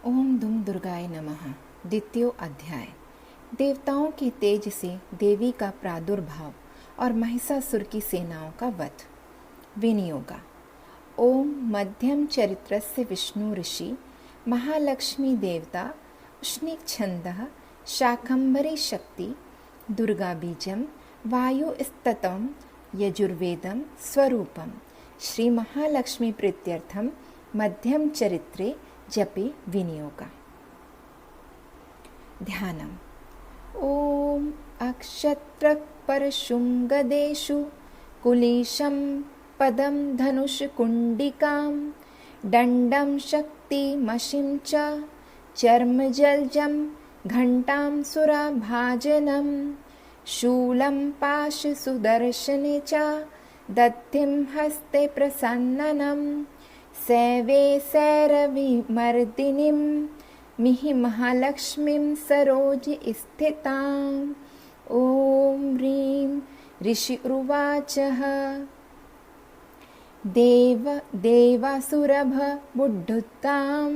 ओम दुम दुर्गाय नमः। द्वितीय अध्याय। देवताओं के तेज से देवी का प्रादुर्भाव और महिषासुर की सेनाओं का वध। विनियोगा। ओम मध्यम चरित्रस्य विष्णु ऋषि महालक्ष्मी देवता उष्णिक छंदः शाकंभरी शक्ति दुर्गा बीजम वायुस्ततं यजुर्वेदं स्वरूपम श्री महालक्ष्मी प्रीत्यर्थम मध्यम चरित्रे जपे विनियोगा। ध्यानम्। ओम अक्षत्र परशुं गदेषु कुलीशं पदं धनुषकुण्डिकां दण्डं शक्तिमशिं च चर्मजलजं घण्टां सुराभाजनं शूलं पाशसुदर्शने च दत्तिं हस्ते प्रसन्ननं सेवे सैरविमर्दिनीं मिहिमहालक्ष्मीं सरोजस्थिताम्। ॐ ह्रीं ऋषिरुवाचः। देवासुरभ बुद्धुतां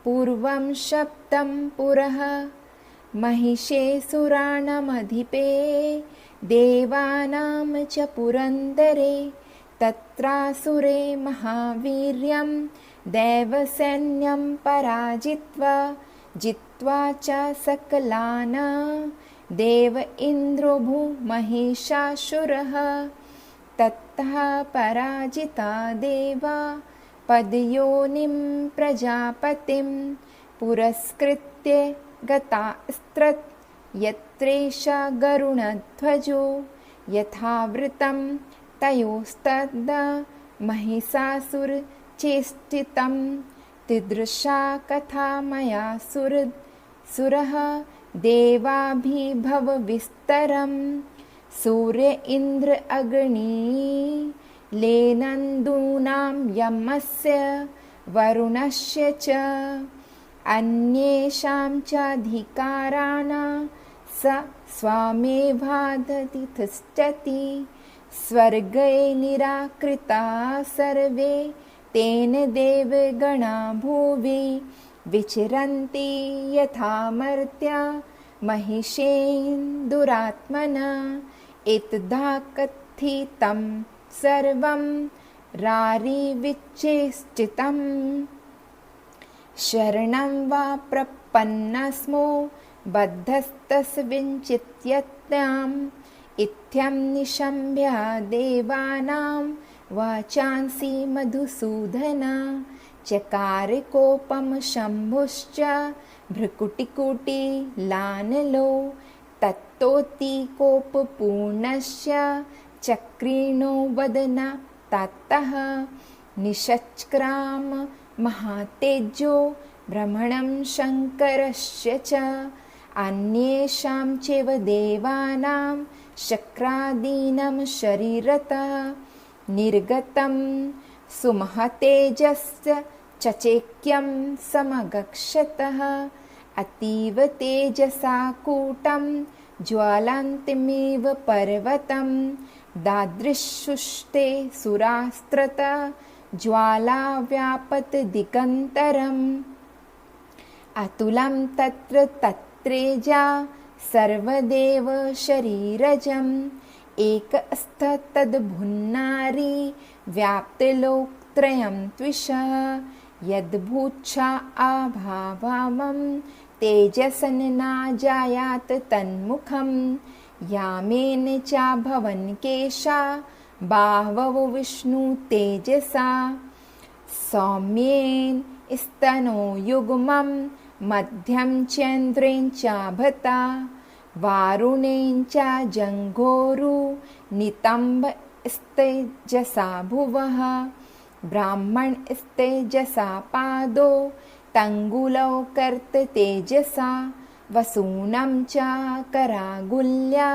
पूर्वं शप्तं पुरः महिषे सुराणामधिपे देवानां च पुरन्दरे तत्रासुरे महावीर्यं देवसैन्यं पराजित्वा जित्वा च सकलान् देव इन्द्रो भूमहिषासुरः ततः पराजिता देवा पदयोनिं प्रजापतिं पुरस्कृत्य गतास्त्रत् यत्रेषा गरुणध्वजो यथावृतं तयोस्तदा महिषासुरचेष्टितं तीदृशा कथा मया सुरः देवाभिभवविस्तरं सूर्य इन्द्र अग्नि लेनन्दूनां यमस्य वरुणस्य च अन्येषां च अधिकाराणां स स्वामेवादति तिष्ठति स्वर्गे निराकृता सर्वे तेन देवगणा भुवि विचरन्ति यथा मर्त्या महिषेन्दुरात्मना एतद्धा कथितं सर्वं रारिविचेष्टितम् शरणं वा प्रपन्नस्मो बद्धस्तस्मिंश्चित्यत्याम् इत्थं निशम्य देवानां वाचांसि मधुसूदना चकार कोपं शम्भुश्च भ्रुकुटिकुटिलानलो तत्तोति कोपपूर्णस्य चक्रिणो वदना ततः निशचक्राम महातेजो भ्रमणं शङ्करस्य च अन्येषां चैव देवानां शक्रादीनं शरीरतः निर्गतं सुमहतेजस्य चचेक्यं समगक्षतः अतीव तेजसा कूटं ज्वालान्तिमिव पर्वतं दादृशुष्टे सुरास्त्रत ज्वाला व्यापत दिगन्तरम् अतुलं तत्र तत्रेजा सर्वदेव शरीरजम् एकस्ततद्भुन्नारी व्याप्तलोकत्रयं त्विषः यद्भूच्छा आभावामं तेजसन्ना जायात तन्मुखं यामेन चाभवन् केशा बाहवो विष्णु तेजसा सौम्येन स्तनो युग्मं मध्यं चन्द्रेण चाभता वारुणेन च जङ्घोरु नितम्बस्तेजसा भुवः ब्राह्मणस्तेजसा पादो तङ्गुलौ कर्ततेजसा वसूनं च करागुल्या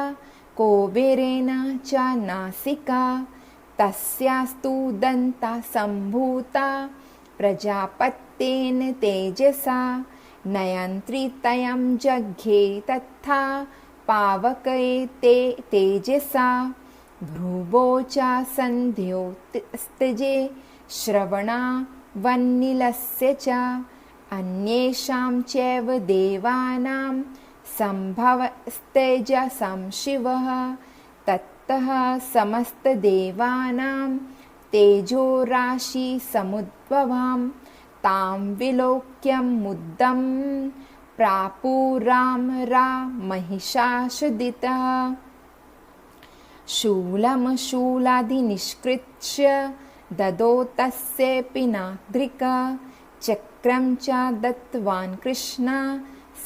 कोबेरेण च नासिका तस्यास्तु दन्ता सम्भूता प्रजापत्येन तेजसा नयन्त्रितयं जघ्ये तथा पावकये ते तेजसा भ्रुवो च सन्ध्योस्तजे श्रवणा वह्निलस्य च अन्येषां चैव देवानां सम्भवस्तेजसां शिवः ततः समस्तदेवानां तेजोराशिसमुद्भवां तां विलोक्य मुद्दं प्रापुराम महिषासुदितः शूलमशूलादिनिष्कृत्य ददौ तस्य पिनाद्रिक चक्रं च दत्तवान् कृष्ण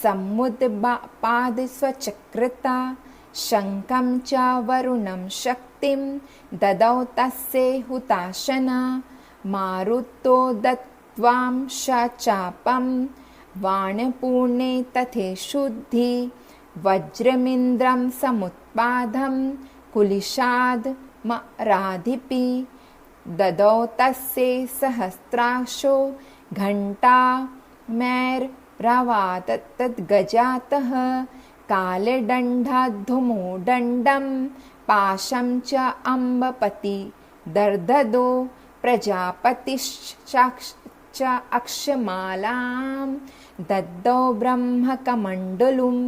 समुद्पादस्वचक्रता शङ्खं च वरुणं शक्तिं ददौ तस्य हुताशना मारुतो दत्त्वां चापं वाणपूर्णे तथे शुद्धि वज्रमिन्द्रं समुत्पादं कुलिशाद्मराधिपि ददौ तस्य सहस्राक्षो घण्टामैरवादत्तद्गजातः कालदण्डाद्धुमोदण्डं पाशं च अम्बपति दर्ददो प्रजापतिश्च अक्षमालां दद्दौ ब्रह्मकमण्डलुं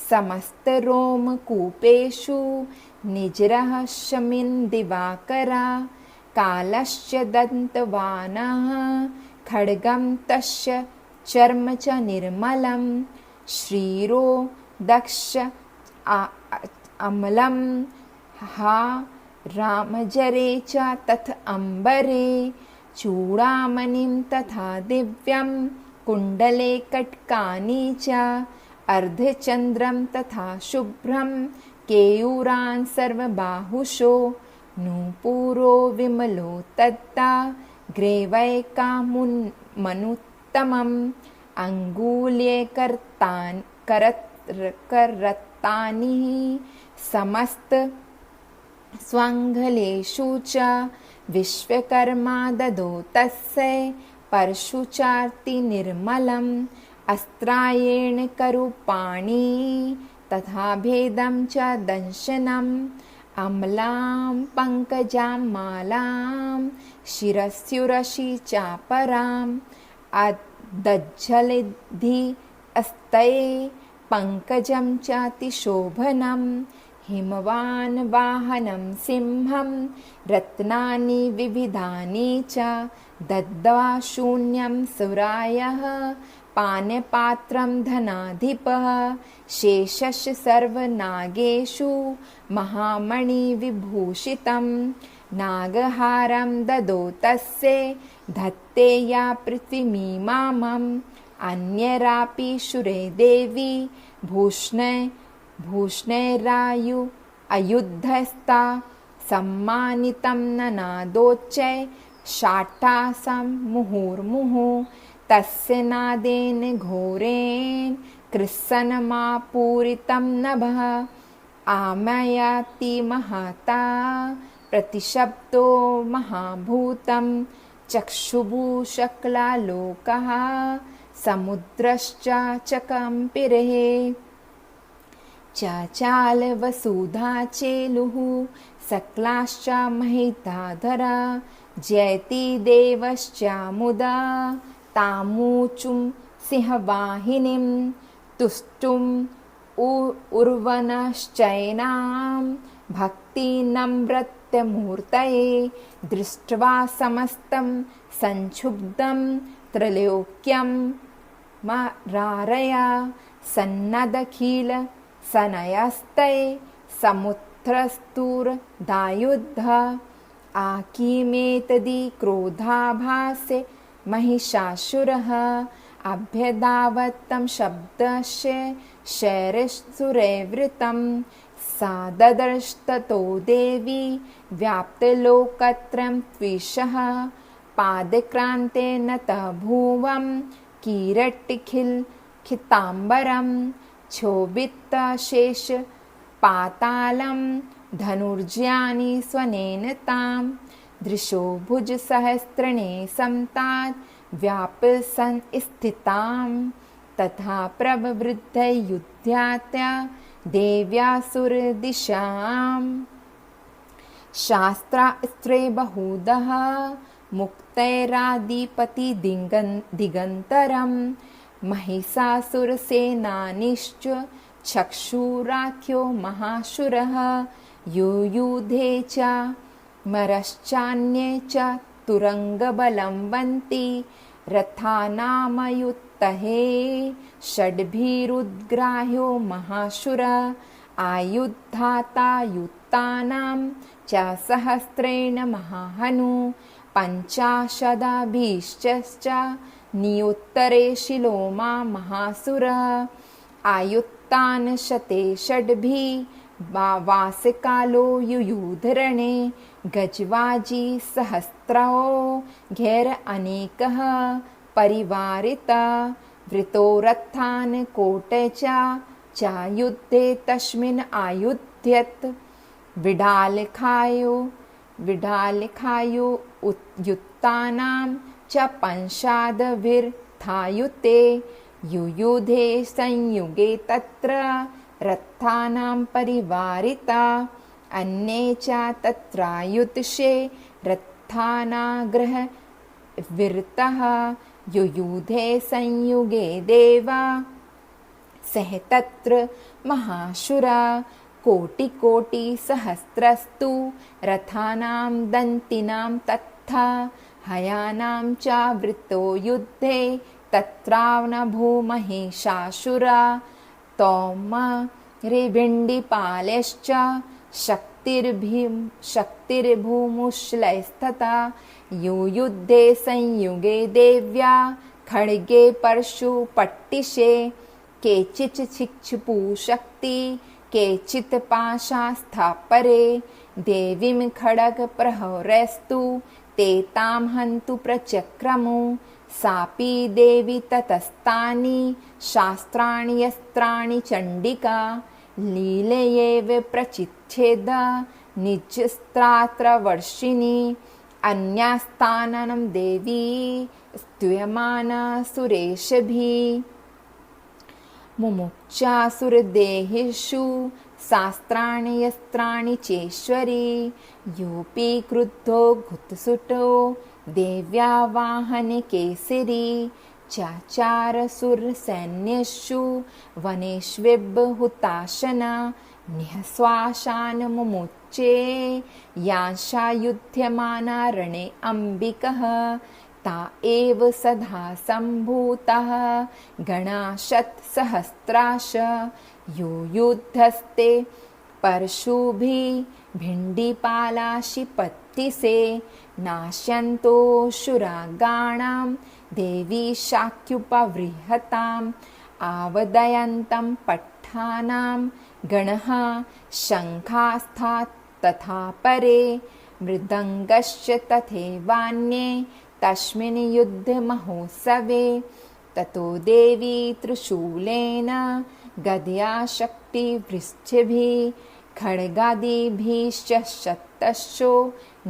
समस्तरोमकूपेषु निजरहस्यमिन् दिवाकरा कालश्च दन्तवानः खड्गं तस्य चर्म च निर्मलं श्रीरो दक्ष अमलं हा रामजरे च तथ अम्बरे चूडामणिं तथा दिव्यं कुण्डले कटकानि च अर्धचन्द्रं तथा शुभ्रं केयूरान् सर्वबाहुषो नूपुरो विमलो तत्ता ग्रीवैकामुन्मनुत्तमम् अङ्गुल्ये करत्तानि समस्त स्वाङ्गलेषु च विश्वकर्मा ददौ तस्य परशुचार्ति निर्मलम् अस्त्रायेण करूपाणि तथा भेदं च दंशनम् अमलां पङ्कजां मालां शिरस्युरसि चापरां दज्जलिद्धि अस्तये पङ्कजं चातिशोभनं हिमवान् वाहनं सिंहं रत्नानि विविधानि च दद्वा शून्यं सुरायः पानपात्रं धनाधिपः शेषस्य सर्वनागेषु महामणिविभूषितं नागहारं ददौ तस्य धत्ते या पृथ्वीमीमामम् अन्यरापि शुरे देवी भूषणैरायु अयुद्धस्ता सम्मानितं ननादोच्चै शाट्टासं मुहुर्मुहुः तस्य नादेन घोरेण कृत्स्नमापूरितं नभः आमयाति महाता प्रतिशब्दो महाभूतं चक्षुभुशक्लालोकः समुद्रश्च चकम्पिरेः चाचाल वसुधा चेलुः सकलाश्च महिताधरा जयति देवश्च मुदा तामूचुं सिंहवाहिनीं तुष्टुम् उर्वनश्चैनां भक्तिनम्रत्यमूर्तये दृष्ट्वा समस्तं संक्षुब्धं त्रैलोक्यं मरारया सन्नदखिल सनयस्तये समुत्रस्तुर्दायुध आकिमेतदि क्रोधाभासे महिषासुरः अभ्यधावतं शब्दस्य शैरसुरैर्वृतं सा ददर्शततो देवी व्याप्तलोकत्रयं त्विषः पादक्रान्ते नतः भुवं किरीटिखिताम्बरं क्षोभितशेष पातालं धनुर्ज्यानि स्वनेन तां दृशो भुजसहस्रणे समतात् व्यापसन् स्थितां तथा प्रवृद्धयुध्यात्या देव्यासुरदिशां शास्त्रास्त्रे बहुधः मुक्तैरादिपतिदिगन्तरं महिषासुरसेनानीश्च चक्षुराख्यो महाशुरः युयुधे च मरश्चान्ये च तुरङ्गबलं वन्ति रथानामयुत्तहे षड्भिरुद्ग्राह्यो महाशुर आयुद्धातायुत्तानां च सहस्रेण महाहनु पञ्चाशदभिश्च नियुत्तरे शिलोमा महासुर आयुत्तान् शते षड्भिः वासकालो युयुधरणे गजवाजी सहस्रो घेर अनेकः परिवारिता वृतो रथान् कोटे च युद्धे तस्मिन् आयुध्यत् विडालखायो युत्तानां च पंशादभिर्थायुते युयुधे संयुगे तत्र रथानां परिवारिता अन्ये च तत्रायुत्से रथानाग्रहविरतः युयुधे संयुगे देवा सह तत्र महाशुरा कोटिकोटिसहस्रस्तु रथानां दन्तिनां तथा हयानां च वृतो युद्धे तत्रावनभूमहेशाशुरा तौमरिभिण्डिपालैश्च शक्तिर्भूमुश्लैस्तथा युयुद्धे संयुगे देव्या खड्गे परशुपट्टिशे केचित् चिक्षुपुशक्ति केचित् पाशास्थापरे देवीं खड्गप्रहरैस्तु ते तां हन्तु प्रचक्रमु सापि देवी ततस्तानि शास्त्राणि अस्त्राणि चण्डिका लीलयैव प्रचिच्छेद निजस्त्रास्त्रवर्षिणी अन्यास्तानं देवी स्तूयमाना सुरेशभिः मुमुक्षासुरदेहेषु शास्त्राणि अस्त्राणि चेश्वरी योऽपि क्रुद्धो घुतसुतो देव्या वाहने केसरी चाचारसुरसैन्येषु वनेष्विबहुताशना निःश्वासान् मुमुचे यांशा युध्यमाना रणे अम्बिकः ता एव सदा सम्भूतः गणाशतसहस्राश युयुधस्ते परशुभिः भिण्डिपालाशिपत्तिसे नाश्यन्तो शुरागाणां देवी शाक्युपबृहताम् आवदयन्तं पट्टानां गणः शङ्खास्तात् तथा परे मृदङ्गश्च तथैवान्ये तस्मिन् युद्धमहोत्सवे ततो देवी त्रिशूलेन गदया शक्तिवृष्टिभिः खड्गादिभिश्च शतशो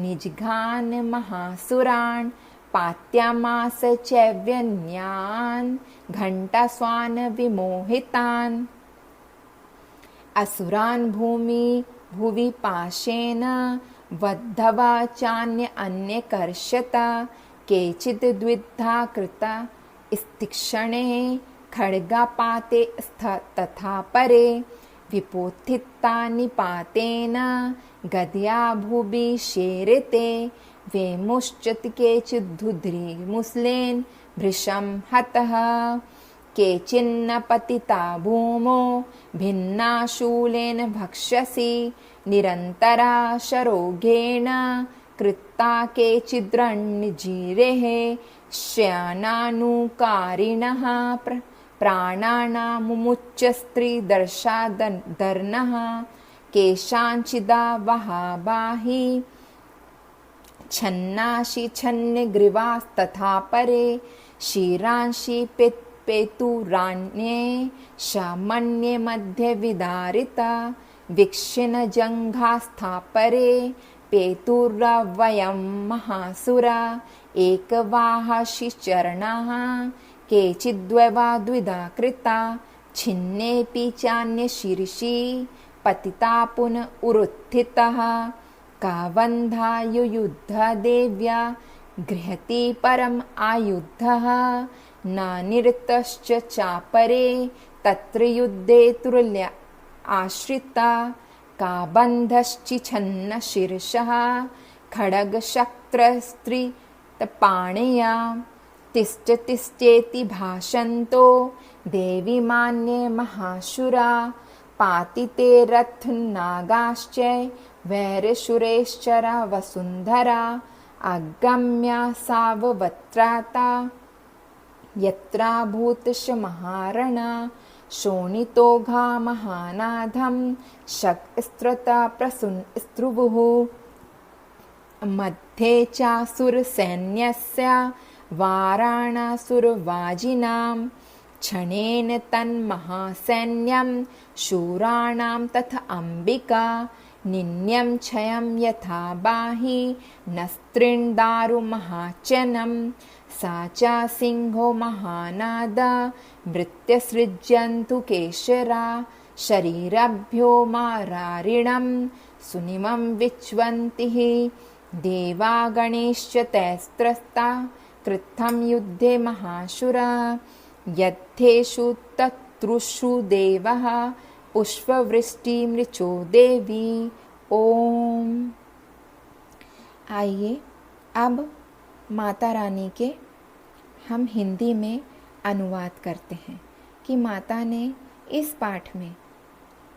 निजघान् महासुरान् पात्यामास चैव्यन्यान् घण्टास्वान् विमोहितान् असुरान् भुवि पाशेन वद्धवा चान्य अन्यकर्षत केचित् द्विधा कृता स्तिक्षणे खड्गापाते तथा परे विपोत्थिता निपातेन गदया भुवि शेरिते वेमुश्चत् केचिद्धुध्रिमुसलेन भृशं हतः केचिन्न पतिता भूमौ भिन्ना शूलेन भक्ष्यसि निरन्तरा शरोघेन कृता केचिद्रण्जिरेः श्यानानुकारिणः प्राणानामुच्च स्त्रीदर्शादर्नः केषाञ्चिदा वहाबाहि छन्नाशि छन्नग्रीवास्तथा परे शिरांशि पेतुरान्ये शामन्ये मध्ये विदारिता वीक्षिणजङ्घास्थापरे पेतुरवयं महासुरा एकवाहशिचरणाः केचिद्वैवा द्विधा कृता छिन्नेऽपि चान्यशीर्षि पतिता पुनः उरुत्थितः कावन्धा युयुद्ध देव्या गृहति परम आयुद्धः न निरतश्च चापरे तत्र युद्धे तुल्य आश्रिता का बन्धश्चिछन्न शीर्षः खड्गशस्त्रस्त्रितपाणया तिष्ठ तिष्ठेति भाषन्तो देवी मान्ये महाशुरा पातिते रथनागाश्च वैरशुरेश्चरा वसुन्धरा अगम्या साववत्राता यत्रा भूतश महारणा शोणितोघा महानादं शक्स्त्रता प्रसूनस्त्रुवुः मध्ये चासुरसैन्यस्य वाराणासुरवाजिनां क्षणेन तन्महासैन्यं शूराणां तथा अम्बिका निन्यं क्षयं यथा बाहि नस्त्रिण्दारुमहाचनं सा च सिंहो महानाद मृत्यसृज्यन्तु केशरा शरीरभ्यो मारारिणं सुनिमं विच्वन्तिः देवा गणेश्च तैस्त्रस्ता कृत्थं युद्धे महाशुरा यद्धेषु तत्रुषु देवः पुष्पवृष्टिमृचो देवी। ओम। आइए अब माता रानी के हम हिंदी में अनुवाद करते हैं कि माता ने इस पाठ में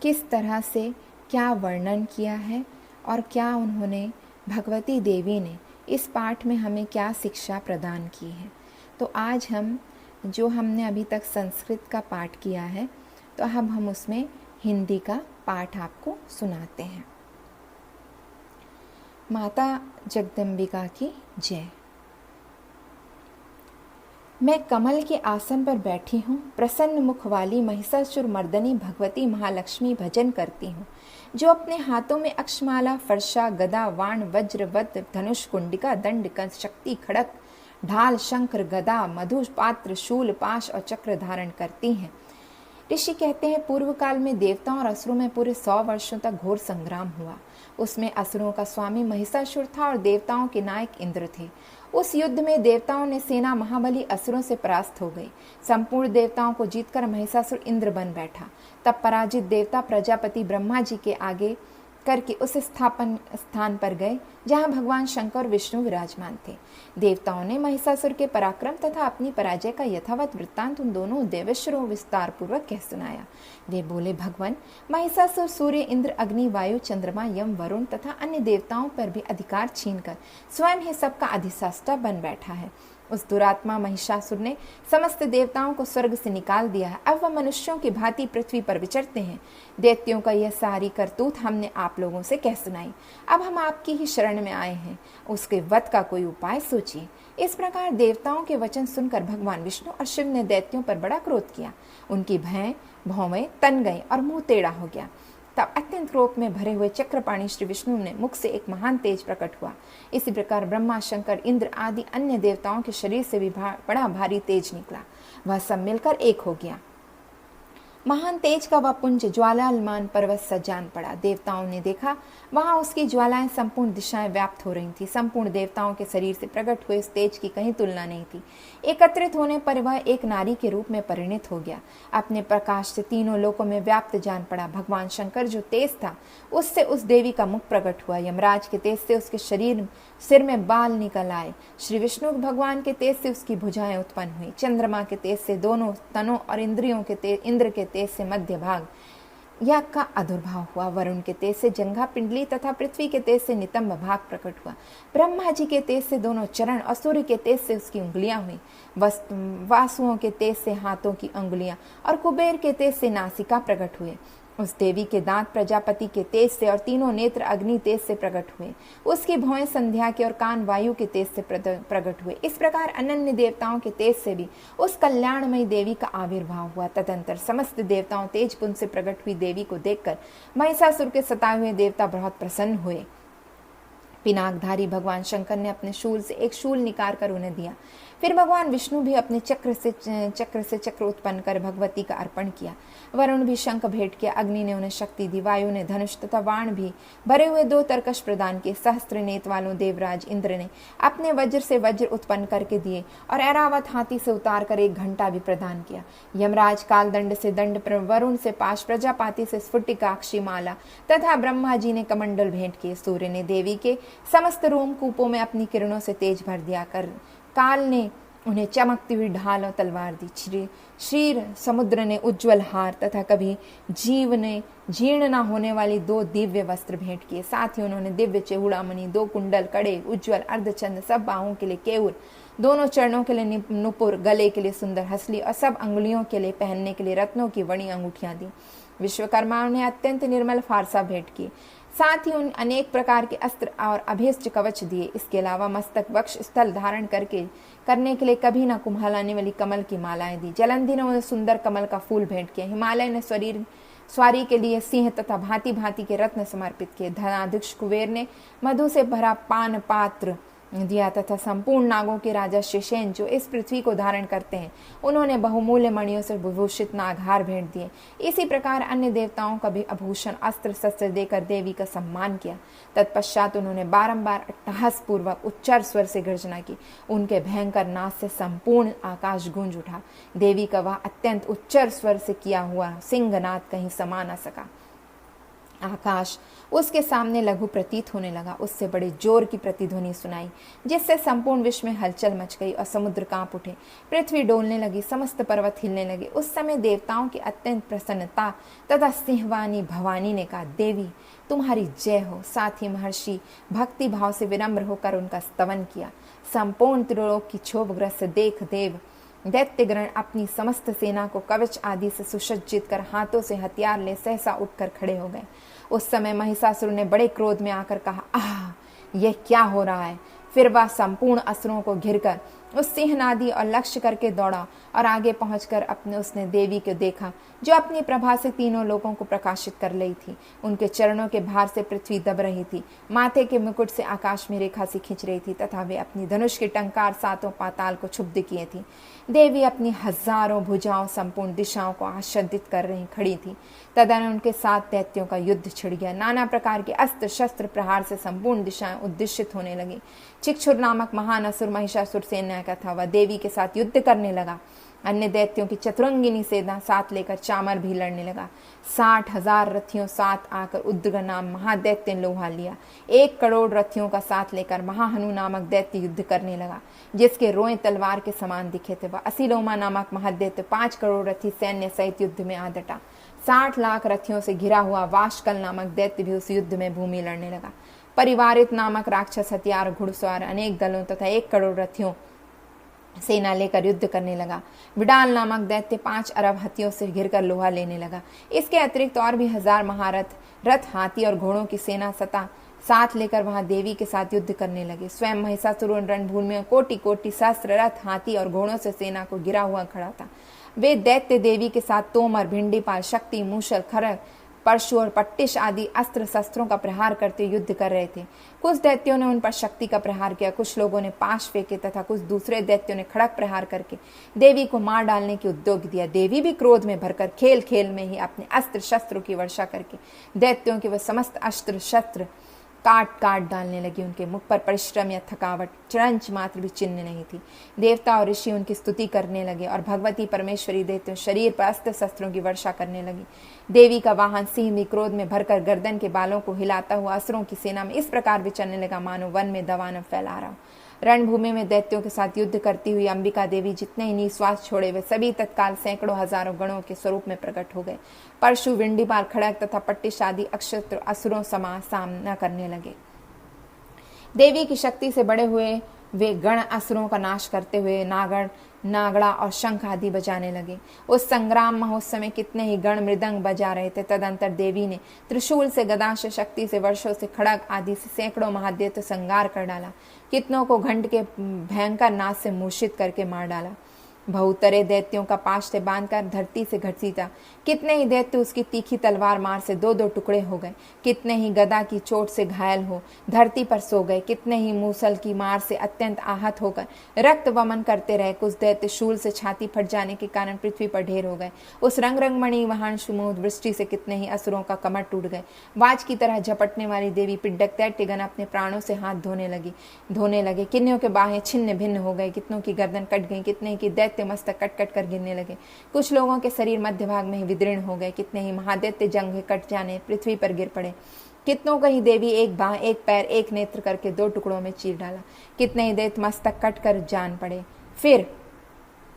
किस तरह से क्या वर्णन किया है और क्या उन्होंने भगवती देवी ने इस पाठ में हमें क्या शिक्षा प्रदान की है। तो आज हम जो हमने अभी तक संस्कृत का पाठ किया है, तो अब हम उसमें हिंदी का पाठ आपको सुनाते हैं। माता जगदम्बिका की जय। मैं कमल के आसन पर बैठी हूँ, प्रसन्न मुख वाली महिषासुर मर्दनी भगवती महालक्ष्मी भजन करती हूँ, जो अपने हाथों में अक्षमाला, फरसा, गदा, वाण, वज्र, वज्र, धनुष, कुंडिका, दंड, शक्ति, खड़क, ढाल, शंकर, गदा, मधु, पात्र, शूल, पाश और चक्र धारण करती हैं। ऋषि कहते हैं, पूर्व काल में देवताओं और असुरों में पूरे 100 वर्षों तक घोर संग्राम हुआ। उसमें असुरों का स्वामी महिषासुर था और देवताओं के नायक इंद्र थे। उस युद्ध में देवताओं ने सेना महाबली असुरों से परास्त हो गई। संपूर्ण देवताओं को जीतकर महिषासुर इंद्र बन बैठा। तब पराजित देवता प्रजापति ब्रह्मा जी के आगे करके उस स्थान पर गए जहां भगवान शंकर और विष्णु विराजमान थे। देवताओं ने महिषासुर के पराक्रम तथा अपनी पराजय का यथावत वृत्तांत उन दोनों देवेश्वरों विस्तार पूर्वक कह सुनाया। वे बोले, भगवान, महिषासुर सूर्य, इंद्र, अग्नि, वायु, चंद्रमा, यम, वरुण तथा अन्य देवताओं पर भी अधिकार छीनकर स्वयं ही सबका अधिष्ठाता बन बैठा है। उस दुरात्मा महिषासुर ने समस्त देवताओं को स्वर्ग से निकाल दिया है। अब वह मनुष्यों की भांति पृथ्वी पर विचरते हैं। दैत्यों का यह सारी करतूत हमने आप लोगों से कह सुनाई। अब हम आपकी ही शरण में आए हैं, उसके वध का कोई उपाय सोचिए। इस प्रकार देवताओं के वचन सुनकर भगवान विष्णु और शिव ने दैत्यों पर बड़ा क्रोध किया। उनकी भौवें तन गई और मुंह टेढ़ा हो गया। तब अत्यंत क्रोध में भरे हुए चक्रपाणी श्री विष्णु ने मुख से एक महान तेज प्रकट हुआ। इसी प्रकार ब्रह्मा, शंकर, इंद्र आदि अन्य देवताओं के शरीर से भी बड़ा भारी तेज निकला। वह सब मिलकर एक हो गया। महान तेज का वह पुंज ज्वालायमान पर्वत सा जान पड़ा। देवताओं ने देखा, वहां उसकी ज्वालाएं संपूर्ण दिशाएं व्याप्त हो रही थी। संपूर्ण देवताओं के शरीर से प्रकट हुए इस तेज की कहीं तुलना नहीं थी। एकत्रित होने पर वह एक नारी के रूप में परिणित हो गया। अपने प्रकाश से तीनों लोकों में व्याप्त जान पड़ा। भगवान शंकर जो तेज था, उससे उस देवी का मुख प्रकट हुआ। यमराज के तेज से उसके सिर में बाल निकल आए। श्री विष्णु भगवान के तेज से उसकी भुजाएं उत्पन्न हुई। चंद्रमा के तेज से दोनों तनों और इंद्रियों के इंद्र के तेज से मध्य भाग या का आविर्भाव हुआ। वरुण के तेज से जंघा पिंडली तथा पृथ्वी के तेज से नितंब भाग प्रकट हुआ। ब्रह्मा जी के तेज से दोनों चरण और सूर्य के तेज से उसकी उंगलियां हुई। वासुओं के तेज से हाथों की उंगलियां और कुबेर के तेज से नासिका प्रकट हुए। उस देवी के दांत प्रजापति के तेज से और तीनों नेत्र अग्नि तेज से प्रकट हुए। उसकी भौएं संध्या के और कान वायु के तेज से प्रकट हुए। इस प्रकार अनन्य देवताओं के तेज से भी उस कल्याणमयी देवी का आविर्भाव हुआ। तदंतर समस्त देवताओं तेज पुंज से प्रकट हुई देवी को देखकर महिषासुर के सताए हुए देवता बहुत प्रसन्न हुए। पिनाकधारी भगवान शंकर ने अपने शूल से एक शूल निकाल कर उन्हें दिया। फिर भगवान विष्णु भी अपने चक्र से चक्र उत्पन्न कर भगवती का अर्पण किया। वरुण भी शंख भेंट किया, अग्नि ने उन्हें शक्ति दी, वायु ने धनुष तथा बाण भी भरे हुए 2 तरकश प्रदान किए। सहस्त्र नेत्र वालों देवराज इंद्र ने अपने वज्र से वज्र उत्पन्न करके दिए और ऐरावत हाथी से उतार कर 1 घंटा भी प्रदान किया। यमराज कालदंड से दंड, वरुण से पाश, प्रजापाति से स्फुटिकाक्षी माला तथा ब्रह्मा जी ने कमंडल भेंट किए। सूर्य ने देवी के समस्त रोमकूपों में अपनी किरणों से तेज भर दिया कर काल ने उन्हें चमकती हुई ढाल और तलवार दी। क्षीर समुद्र ने उज्जवल हार तथा कभी जीव ने जीर्ण न होने वाली 2 दिव्य वस्त्र भेंट किए। साथ ही उन्होंने दिव्य चूड़ामणि, 2 कुंडल, कड़े, उज्जवल अर्धचंद, सब बाहों के लिए केयूर, दोनों चरणों के लिए नुपुर, गले के लिए सुंदर हसली और सब अंगुलियों के लिए पहनने के लिए रत्नों की बड़ी अंगूठियां दी। विश्वकर्मा ने अत्यंत निर्मल फारसा भेंट की। साथ ही उन अनेक प्रकार के अस्त्र और अभीष्ट कवच दिए। इसके अलावा मस्तक, वक्ष स्थल धारण करने के लिए कभी न कुम्हलाने वाली कमल की मालाएं दी। जलंधि ने उन्हें सुंदर कमल का फूल भेंट किया। हिमालय ने स्वारी के लिए सिंह तथा भांति भांति के रत्न समर्पित किए। धनाध्यक्ष कुबेर ने मधु से भरा पान पात्र दिया तथा संपूर्ण नागों के राजा शेषेन, जो इस पृथ्वी को धारण करते हैं, उन्होंने बहुमूल्य मणियों से विभूषित नागहार भेंट दिए। इसी प्रकार अन्य देवताओं का भी आभूषण, अस्त्र शस्त्र देकर देवी का सम्मान किया। तत्पश्चात उन्होंने बारंबार अट्टहास पूर्वक उच्चर स्वर से गर्जना की। उनके भयंकर नाद से संपूर्ण आकाश गूंज उठा। देवी का वह अत्यंत उच्चर स्वर से किया हुआ सिंहनाद कहीं समा न सका। आकाश उसके सामने लघु प्रतीत होने लगा। उससे बड़े जोर की प्रतिध्वनि सुनाई, जिससे संपूर्ण विश्व में हलचल मच गई और समुद्र कांप उठे, पृथ्वी डोलने लगी, समस्त पर्वत हिलने लगे। उस समय देवताओं की अत्यंत प्रसन्नता तथा सिंहवानी भवानी ने कहा, देवी तुम्हारी जय हो। साथ ही महर्षि भक्ति भाव से विनम्र होकर उनका स्तवन किया। संपूर्ण त्रिलोक की क्षोभग्रस्त देख देव दैत्यगण अपनी समस्त सेना को कवच आदि से सुसज्जित कर हाथों से हथियार ले सहसा उठकर खड़े हो गए। उस समय महिषासुर ने बड़े क्रोध में आकर कहा, आह, यह क्या हो रहा है। फिर वह संपूर्ण असुरों को घिरकर उस सिंहनादी और लक्ष्य करके दौड़ा और आगे पहुंचकर उसने देवी को देखा, जो अपनी प्रभा से तीनों लोगों को प्रकाशित कर रही थी। उनके चरणों के भार से पृथ्वी दब रही थी, माथे के मुकुट से आकाश में रेखा सी खींच रही थी तथा वे अपनी धनुष के टंकार 7 पाताल को क्षुब्ध किए थी। देवी अपनी हजारों भुजाओं संपूर्ण दिशाओं को आच्छादित कर रही खड़ी थी। तदन उनके 7 दैत्यों का युद्ध छिड़ गया। नाना प्रकार के अस्त्र शस्त्र प्रहार से संपूर्ण दिशाएं उद्देशित होने लगी। चिक्षुर नामक महान असुर महिषासुर सेना का था, वह देवी के साथ युद्ध करने लगा। अन्य दैत्यों की चतुरंगिनी सेना साथ लेकर चामर भी लड़ने लगा। 60,000 रथियों साथ आकर उद्र नाम महादैत्य ने लोहा लिया। 1 करोड़ रथियों का साथ लेकर महाहनु नामक दैत्य युद्ध करने लगा, जिसके रोए तलवार के समान दिखे थे। वह असिलोमा नामक महादैत्य 5 करोड़ रथी सैन्य सहित युद्ध में आ डटा। 60 लाख रथियों से घिरा हुआ वाशकल नामक दैत्य भी उस युद्ध में भूमि लड़ने लगा। परिवारित नामक राक्षस हथियार, घुड़सवार, अनेक दलों तथा 1 करोड़ रथियों सेना लेकर युद्ध करने लगा। विडाल नामक दैत्य 5 अरब हाथियों से घिरकर लोहा लेने लगा। इसके अतिरिक्त और भी 1000 महारथ, रथ, हाथी और घोड़ों की सेना साथ लेकर वहां देवी के साथ युद्ध करने लगे। स्वयं महिषासुर रणभूमि में कोटि कोटि सहस्त्र रथ, हाथी और घोड़ों से सेना को घिरा हुआ खड़ा था। वे दैत्य देवी के साथ तोमर, भिंडीपाल, शक्ति, मूसल, खरग, परशु और पट्टिश आदि अस्त्र शस्त्रों का प्रहार करते युद्ध कर रहे थे। कुछ दैत्यों ने उन पर शक्ति का प्रहार किया, कुछ लोगों ने पाश फेंके तथा कुछ दूसरे दैत्यों ने खड़क प्रहार करके देवी को मार डालने की उद्योग दिया। देवी भी क्रोध में भरकर खेल खेल में ही अपने अस्त्र शस्त्रों की वर्षा करके दैत्यों के वह समस्त अस्त्र शस्त्र काट काट डालने लगी। उनके मुख पर परिश्रम या थकावट चरंच मात्र भी चिन्ह नहीं थी। देवता और ऋषि उनकी स्तुति करने लगे और भगवती परमेश्वरी देवते शरीर पर अस्त्र शस्त्रों की वर्षा करने लगी। देवी का वाहन सिंह भी क्रोध में भरकर गर्दन के बालों को हिलाता हुआ असुरों की सेना में इस प्रकार विचरने लगा, मानो वन में दवानव फैला रहा। रणभूमि में दैत्यों के साथ युद्ध करती हुई अंबिका देवी जितने ही निश्वास छोड़े वे सभी तत्काल सैकड़ों हजारों गणों के स्वरूप में प्रकट हो गए। परशु, विंडीपाल, खड़ग तथा पट्टिश आदि अक्षत्र असुरों समा सामना करने लगे। देवी की शक्ति से बड़े हुए वे गण असुरों का नाश करते हुए नागड़ा और शंख आदि बजाने लगे। उस संग्राम महोत्सव में कितने ही गण मृदंग बजा रहे थे। तदंतर देवी ने त्रिशूल से, गदा से, शक्ति से, वर्षों से, खड़ग आदि से सैकड़ों महादैत्य संगार कर डाला। कितनों को घंट के भयंकर नाद से मूर्छित करके मार डाला। बहुतरे दैत्यों का पाशे बांधकर धरती से घसीटा। कितने ही दैत्य उसकी तीखी तलवार मार से दो दो टुकड़े हो गए। कितने ही गदा की चोट से घायल हो धरती पर सो गए। कितने ही मूसल की मार से अत्यंत आहत होकर रक्त वमन करते रहे। कुछ दैत्य शूल से छाती फट जाने के कारण पृथ्वी पर ढेर हो गए। उस रंगमणि वहां सुमूद वृष्टि से कितने ही असुरों का कमर टूट गए। बाज की तरह झपटने वाली देवी पिड्डक दैत्यगण अपने प्राणों से हाथ धोने लगे। किन्नियों के बाहें छिन्न भिन्न हो गए। कितनों की गर्दन कट गई। कितने की दैत्य मस्तक कट कट कर गिरने लगे। कुछ लोगों के शरीर मध्य भाग में ही विदीर्ण हो गए। कितने ही महादैत्य जंग कट जाने पृथ्वी पर गिर पड़े। कितनों को ही देवी एक बाह, एक पैर, एक नेत्र करके दो टुकड़ों में चीर डाला। कितने ही दैत्य मस्तक कट कर जान पड़े, फिर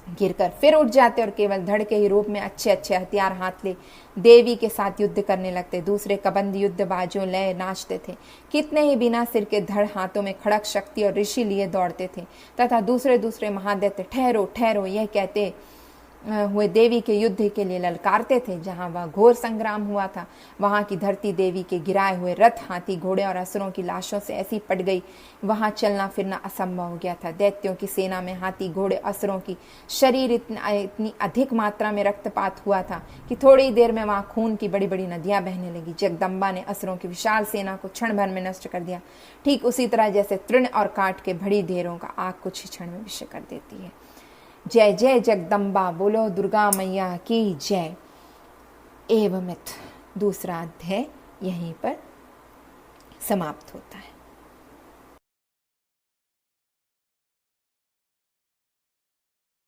गिरकर फिर उठ जाते और केवल धड़ के ही रूप में अच्छे अच्छे हथियार हाथ ले देवी के साथ युद्ध करने लगते। दूसरे कबंद युद्धबाजों लय नाचते थे। कितने ही बिना सिर के धड़ हाथों में खड़क शक्ति और ऋषि लिए दौड़ते थे तथा दूसरे दूसरे महादैत्य ठहरो ठहरो यह कहते हुए देवी के युद्ध के लिए ललकारते थे। जहां वह घोर संग्राम हुआ था वहां की धरती देवी के गिराए हुए रथ, हाथी, घोड़े और असुरों की लाशों से ऐसी पट गई वहां चलना फिरना असंभव हो गया था। दैत्यों की सेना में हाथी, घोड़े, असुरों की शरीर इतनी अधिक मात्रा में रक्तपात हुआ था कि थोड़ी देर में वहां खून की बड़ी बड़ी नदियां बहने लगी। जगदम्बा ने असुरों की विशाल सेना को क्षण भर में नष्ट कर दिया, ठीक उसी तरह जैसे तृण और काट के बड़ी ढेरों का आग कुछ ही क्षण में विषय कर देती है। जय जय जगदम्बा, बोलो दुर्गा मैया की जय। एवमित दूसरा अध्याय यहीं पर समाप्त होता है।